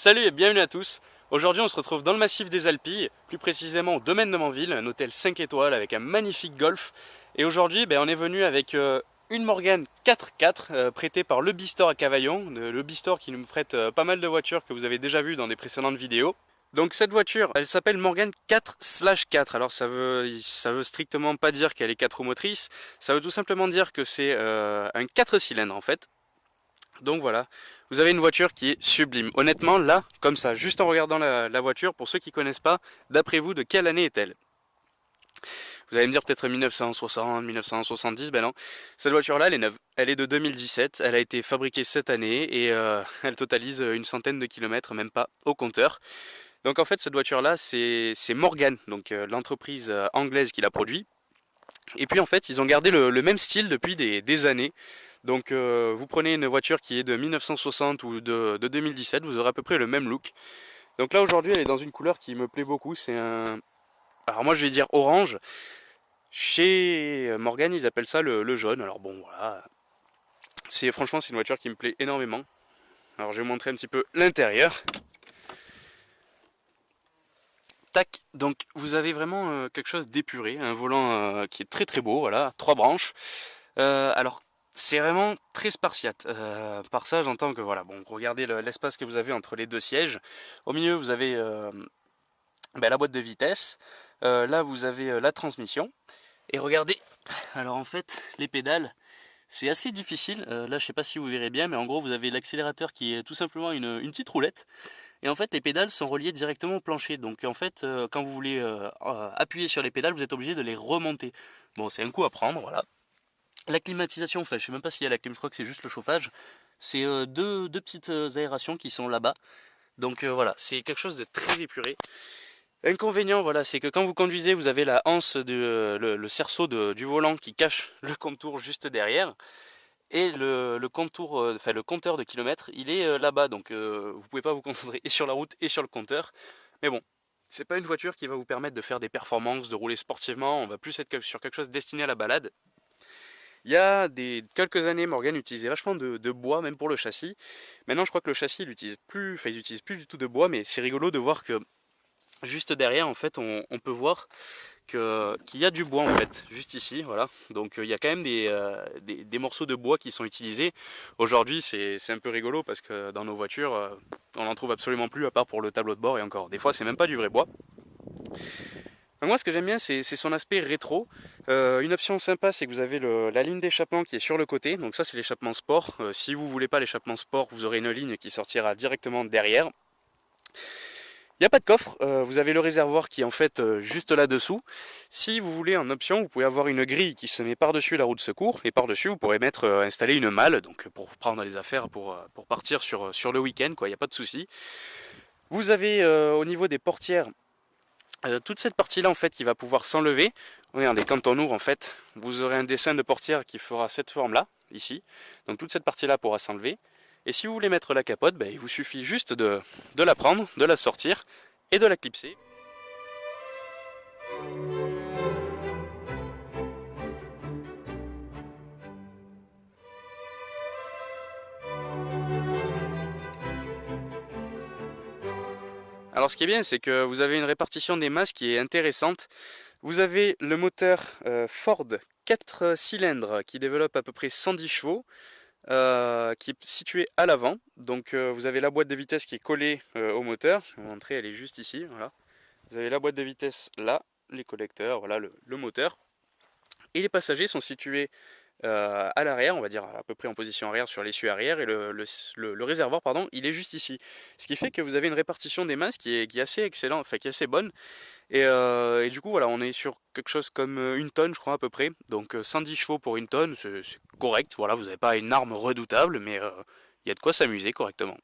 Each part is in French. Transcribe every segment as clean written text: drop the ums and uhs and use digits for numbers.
Salut et bienvenue à tous. Aujourd'hui on se retrouve dans le massif des Alpilles, plus précisément au domaine de Manville, un hôtel 5 étoiles avec un magnifique golf. Et aujourd'hui on est venu avec une Morgane 4x4 prêtée par le Bistore à Cavaillon, le Bistore qui nous prête pas mal de voitures que vous avez déjà vues dans des précédentes vidéos. Donc cette voiture, elle s'appelle Morgane 4/4. Alors ça veut strictement pas dire qu'elle est 4 roues motrices, ça veut tout simplement dire que c'est un 4 cylindres en fait. Donc voilà, vous avez une voiture qui est sublime. Honnêtement, là, comme ça, juste en regardant la voiture, pour ceux qui ne connaissent pas, d'après vous, de quelle année est-elle? Vous allez me dire peut-être 1960, 1970, ben non. Cette voiture-là, elle est neuve. Elle est de 2017, elle a été fabriquée cette année et elle totalise une centaine de kilomètres, même pas, au compteur. Donc en fait, cette voiture-là, c'est Morgane, donc l'entreprise anglaise qui l'a produit. Et puis en fait, ils ont gardé le même style depuis des années. Donc vous prenez une voiture qui est de 1960 ou de 2017, vous aurez à peu près le même look. Donc là aujourd'hui elle est dans une couleur qui me plaît beaucoup, c'est un... Alors moi je vais dire orange, chez Morgane ils appellent ça le jaune, alors bon voilà. Franchement c'est une voiture qui me plaît énormément. Alors je vais vous montrer un petit peu l'intérieur. Tac, donc vous avez vraiment quelque chose d'épuré, un volant qui est très très beau, voilà, 3 branches. Alors c'est vraiment très spartiate. Par ça, j'entends que voilà, bon, regardez l'espace que vous avez entre les deux sièges. Au milieu, vous avez la boîte de vitesse. Là, vous avez la transmission. Et regardez, alors en fait, les pédales, c'est assez difficile. Là, je sais pas si vous verrez bien, mais en gros, vous avez l'accélérateur qui est tout simplement une petite roulette. Et en fait, les pédales sont reliées directement au plancher. Donc en fait, quand vous voulez appuyer sur les pédales, vous êtes obligé de les remonter. Bon, c'est un coup à prendre, voilà. La climatisation, enfin je sais même pas s'il y a la clim, je crois que c'est juste le chauffage. C'est deux petites aérations qui sont là-bas. Donc voilà, c'est quelque chose de très épuré. Inconvénient, voilà, c'est que quand vous conduisez, vous avez la anse, le cerceau du volant qui cache le contour juste derrière. Et le compteur de kilomètres, il est là-bas. Donc vous pouvez pas vous concentrer et sur la route et sur le compteur. Mais bon, c'est pas une voiture qui va vous permettre de faire des performances, de rouler sportivement. On va plus être sur quelque chose destiné à la balade. Il y a quelques années, Morgane utilisait vachement de bois, même pour le châssis. Maintenant, je crois que le châssis, ils utilisent plus du tout de bois, mais c'est rigolo de voir que juste derrière, en fait, on peut voir qu'il y a du bois, en fait, juste ici, voilà. Donc, il y a quand même des morceaux de bois qui sont utilisés. Aujourd'hui, c'est un peu rigolo parce que dans nos voitures, on n'en trouve absolument plus, à part pour le tableau de bord, et encore. Des fois, c'est même pas du vrai bois. Moi ce que j'aime bien c'est son aspect rétro. Une option sympa c'est que vous avez la ligne d'échappement qui est sur le côté, donc ça c'est l'échappement sport. Si vous ne voulez pas l'échappement sport, vous aurez une ligne qui sortira directement derrière. Il n'y a pas de coffre, vous avez le réservoir qui est en fait juste là-dessous. Si vous voulez en option, vous pouvez avoir une grille qui se met par-dessus la roue de secours, et par-dessus vous pourrez installer une malle, donc pour prendre les affaires pour partir sur le week-end, quoi, il n'y a pas de souci. Vous avez au niveau des portières, toute cette partie là en fait qui va pouvoir s'enlever. Regardez, quand on ouvre en fait, vous aurez un dessin de portière qui fera cette forme là, ici. Donc toute cette partie là pourra s'enlever. Et si vous voulez mettre la capote, il vous suffit juste de la prendre, de la sortir et de la clipser. Alors ce qui est bien, c'est que vous avez une répartition des masses qui est intéressante. Vous avez le moteur Ford 4 cylindres qui développe à peu près 110 chevaux, qui est situé à l'avant. Donc vous avez la boîte de vitesse qui est collée au moteur. Je vais vous montrer, elle est juste ici. Voilà. Vous avez la boîte de vitesse là, les collecteurs, voilà le moteur. Et les passagers sont situés à l'arrière, on va dire à peu près en position arrière sur l'essieu arrière, et le réservoir pardon, il est juste ici. Ce qui fait que vous avez une répartition des masses qui est assez excellente, enfin qui est assez bonne. Et du coup voilà, on est sur quelque chose comme une tonne je crois à peu près. Donc 110 chevaux pour une tonne, c'est correct. Voilà, vous n'avez pas une arme redoutable, mais il y a de quoi s'amuser correctement.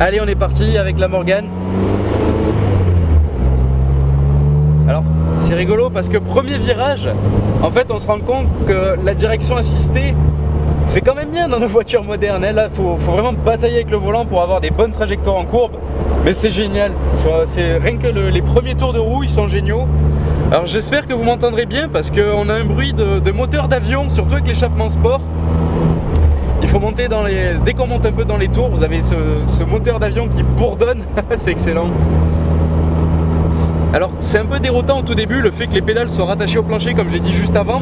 Allez, on est parti avec la Morgane. Alors, c'est rigolo parce que premier virage, en fait, on se rend compte que la direction assistée, c'est quand même bien dans nos voitures modernes. Là, faut vraiment batailler avec le volant pour avoir des bonnes trajectoires en courbe. Mais c'est génial. C'est rien que les premiers tours de roue, ils sont géniaux. Alors, j'espère que vous m'entendrez bien parce qu'on a un bruit de moteur d'avion, surtout avec l'échappement sport. Il faut monter dès qu'on monte un peu dans les tours, vous avez ce moteur d'avion qui bourdonne. C'est excellent. Alors c'est un peu déroutant au tout début le fait que les pédales soient rattachées au plancher comme je l'ai dit juste avant.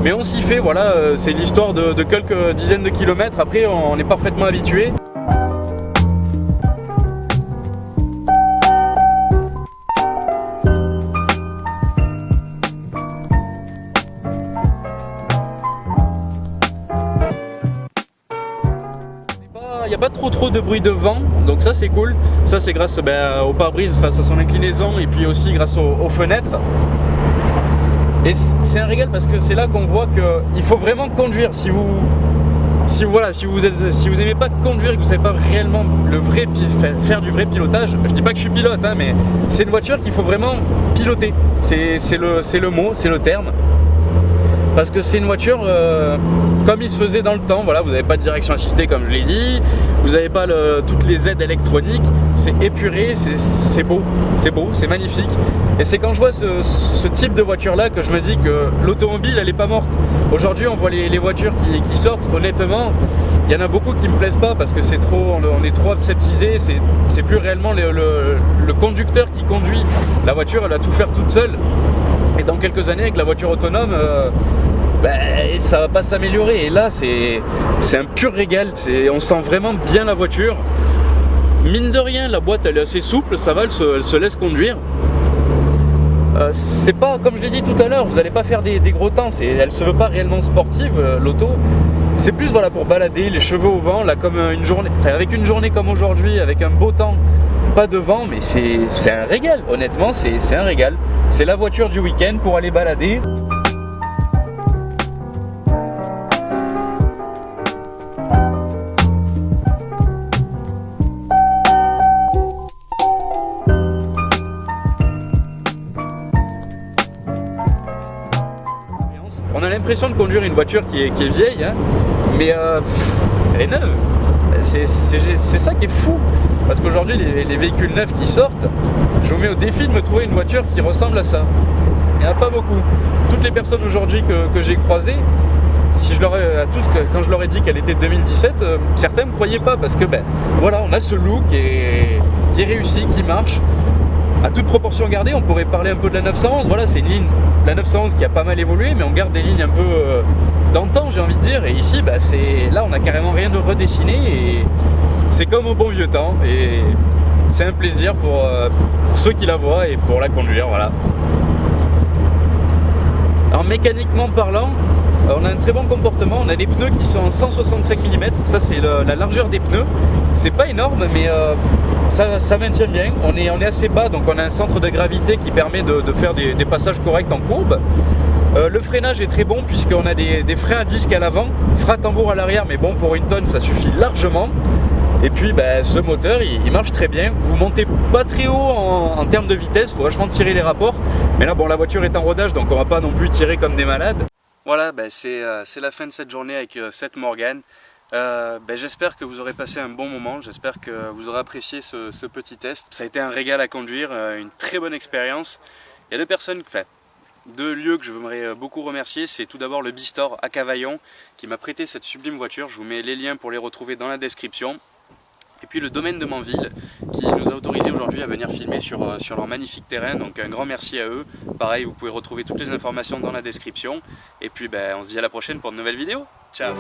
Mais on s'y fait, voilà, c'est l'histoire de quelques dizaines de kilomètres, après on est parfaitement habitué. Il n'y a pas trop de bruit de vent, donc ça c'est cool. Ça c'est grâce au pare-brise face à son inclinaison et puis aussi grâce aux fenêtres. Et c'est un régal parce que c'est là qu'on voit qu'il faut vraiment conduire. Si vous aimez pas conduire et que vous savez pas réellement faire du vrai pilotage, je dis pas que je suis pilote, hein, mais c'est une voiture qu'il faut vraiment piloter. C'est le mot, c'est le terme. Parce que c'est une voiture comme il se faisait dans le temps, voilà, vous n'avez pas de direction assistée comme je l'ai dit, vous n'avez pas toutes les aides électroniques, c'est épuré, c'est beau, c'est magnifique. Et c'est quand je vois ce type de voiture là que je me dis que l'automobile elle est pas morte. Aujourd'hui on voit les voitures qui sortent, honnêtement, il y en a beaucoup qui me plaisent pas parce que on est trop aseptisé, c'est plus réellement le conducteur qui conduit. La voiture elle va tout faire toute seule. Et dans quelques années avec la voiture autonome, ça va pas s'améliorer. Et là c'est un pur régal, on sent vraiment bien la voiture. Mine de rien la boîte elle est assez souple, ça va, elle se laisse conduire. C'est pas, comme je l'ai dit tout à l'heure, vous n'allez pas faire des gros temps, elle se veut pas réellement sportive l'auto. C'est plus voilà, pour balader les cheveux au vent, là comme une journée, avec une journée comme aujourd'hui, avec un beau temps, pas de vent, mais c'est un régal, honnêtement c'est un régal. C'est la voiture du week-end pour aller balader. On a l'impression de conduire une voiture qui est vieille, hein, mais elle est neuve. C'est ça qui est fou. Parce qu'aujourd'hui, les véhicules neufs qui sortent, je vous mets au défi de me trouver une voiture qui ressemble à ça. Il n'y en a pas beaucoup. Toutes les personnes aujourd'hui que j'ai croisées, quand je leur ai dit qu'elle était de 2017, certains ne me croyaient pas parce que voilà, on a ce look qui est réussi, qui marche. À toute proportion gardée, on pourrait parler un peu de la 911. Voilà, c'est une ligne, la 911 qui a pas mal évolué, mais on garde des lignes un peu d'antan, j'ai envie de dire. Et ici, là, on a carrément rien de redessiné et c'est comme au bon vieux temps. Et c'est un plaisir pour ceux qui la voient et pour la conduire, voilà. Alors mécaniquement parlant, on a un très bon comportement, on a des pneus qui sont en 165 mm, ça c'est la largeur des pneus, c'est pas énorme mais ça maintient bien, on est assez bas donc on a un centre de gravité qui permet de faire des passages corrects en courbe. Le freinage est très bon puisqu'on a des freins à disque à l'avant, frein à tambour à l'arrière mais bon pour une tonne ça suffit largement. Et puis ce moteur il marche très bien, vous montez pas très haut en termes de vitesse, il faut vachement tirer les rapports. Mais là bon la voiture est en rodage donc on va pas non plus tirer comme des malades. Voilà, c'est la fin de cette journée avec cette Morgane. J'espère que vous aurez passé un bon moment, j'espère que vous aurez apprécié ce petit test. Ça a été un régal à conduire, une très bonne expérience. Il y a deux lieux que je voudrais beaucoup remercier. C'est tout d'abord le Bistore à Cavaillon qui m'a prêté cette sublime voiture. Je vous mets les liens pour les retrouver dans la description. Et puis le domaine de Manville qui nous a autorisé aujourd'hui à venir filmer sur leur magnifique terrain, donc un grand merci à eux. Pareil, vous pouvez retrouver toutes les informations dans la description. Et puis on se dit à la prochaine pour de nouvelles vidéos. Ciao.